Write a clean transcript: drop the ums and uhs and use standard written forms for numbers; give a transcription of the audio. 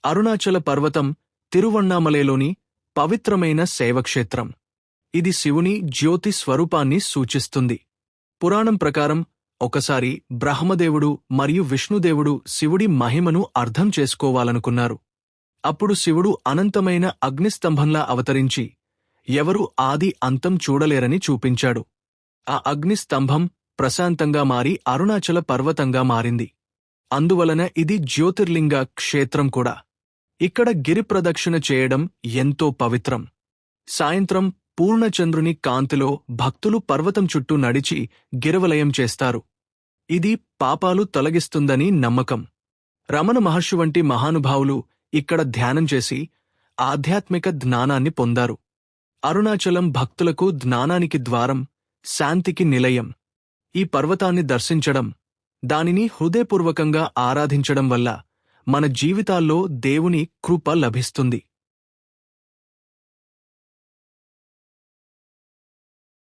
అరుణాచల పర్వతం తిరువణ్ణామలైలోని పవిత్రమైన శైవక్షేత్రం. ఇది శివుని జ్యోతి స్వరూపాన్ని సూచిస్తుంది. పురాణం ప్రకారం ఒకసారి బ్రహ్మదేవుడు మరియు విష్ణుదేవుడు శివుడి మహిమను అర్థం చేసుకోవాలనుకున్నారు. అప్పుడు శివుడు అనంతమైన అగ్నిస్తంభంలా అవతరించి ఎవరూ ఆది అంతం చూడలేరని చూపించాడు. ఆ అగ్నిస్తంభం ప్రశాంతంగా మారి అరుణాచల పర్వతంగా మారింది. అందువలన ఇది జ్యోతిర్లింగ క్షేత్రం కూడా. ఇక్కడ గిరి ప్రదక్షిణ చేయడం ఎంతో పవిత్రం. సాయంత్రం పూర్ణచంద్రుని కాంతిలో భక్తులు పర్వతం చుట్టూ నడిచి గిరివలయం చేస్తారు. ఇది పాపాలు తొలగిస్తుందని నమ్మకం. రమణ మహర్షి వంటి మహానుభావులు ఇక్కడ ధ్యానం చేసి ఆధ్యాత్మిక జ్ఞానాన్ని పొందారు. అరుణాచలం భక్తులకు జ్ఞానానికి ద్వారం, శాంతికి నిలయం. ఈ పర్వతాన్ని దర్శించడం, దానిని హృదయపూర్వకంగా ఆరాధించడం వల్ల మన జీవితాల్లో దేవుని కృప లభిస్తుంది.